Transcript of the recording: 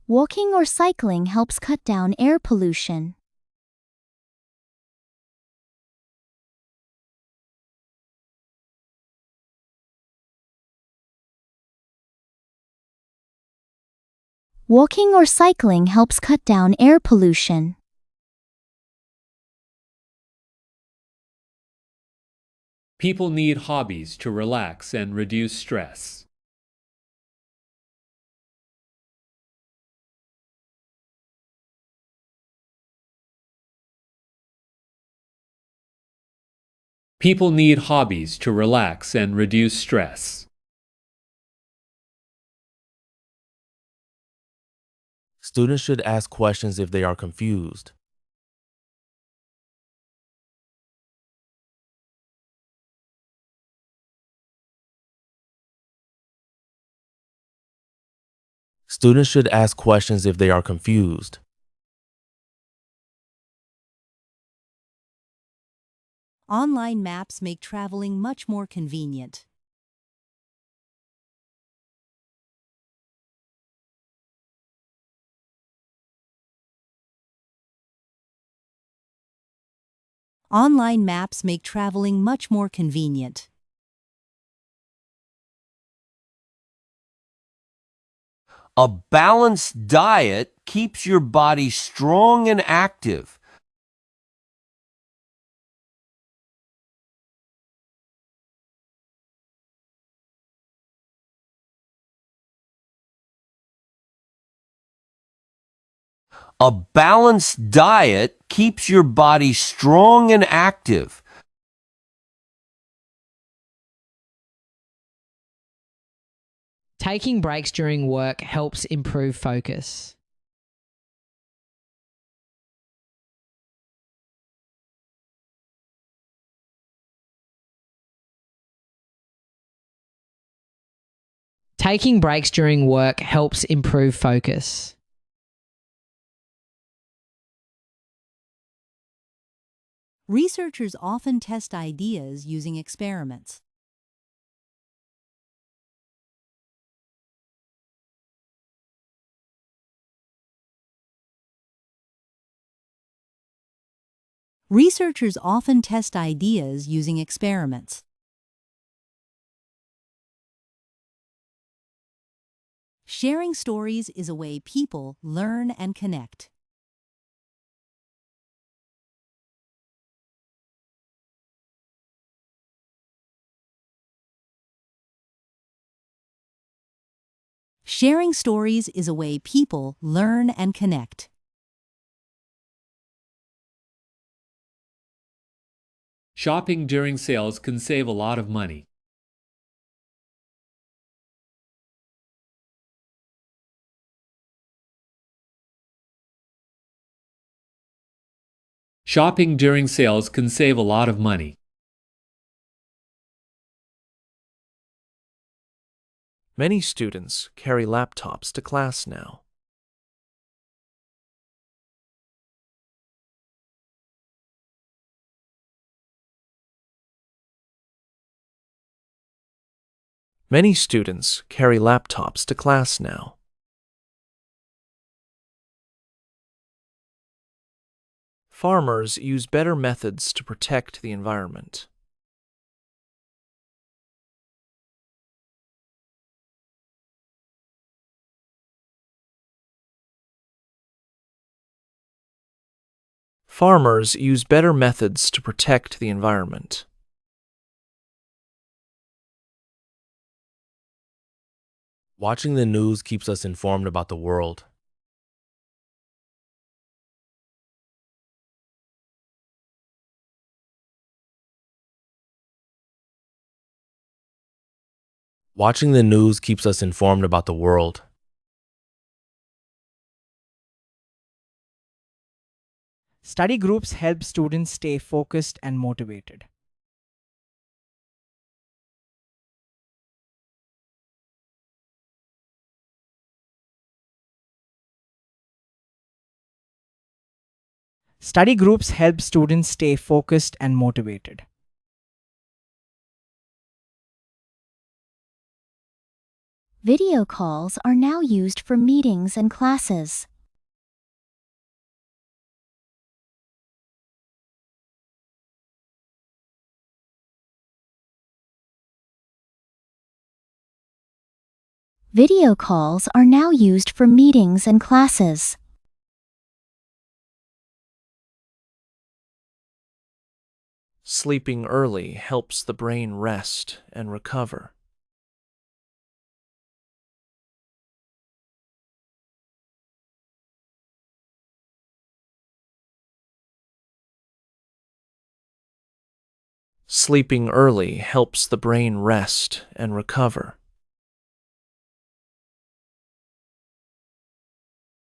Walking or cycling helps cut down air pollution. Walking or cycling helps cut down air pollution. People need hobbies to relax and reduce stress. People need hobbies to relax and reduce stress. Students should ask questions if they are confused. Students should ask questions if they are confused. Online maps make traveling much more convenient. Online maps make traveling much more convenient. A balanced diet keeps your body strong and active. A balanced diet keeps your body strong and active. Taking breaks during work helps improve focus. Taking breaks during work helps improve focus. Researchers often test ideas using experiments. Researchers often test ideas using experiments. Sharing stories is a way people learn and connect. Sharing stories is a way people learn and connect. Shopping during sales can save a lot of money. Shopping during sales can save a lot of money. Many students carry laptops to class now. Many students carry laptops to class now. Farmers use better methods to protect the environment. Farmers use better methods to protect the environment. Watching the news keeps us informed about the world. Watching the news keeps us informed about the world. Study groups help students stay focused and motivated. Study groups help students stay focused and motivated. Video calls are now used for meetings and classes. Video calls are now used for meetings and classes. Sleeping early helps the brain rest and recover. Sleeping early helps the brain rest and recover.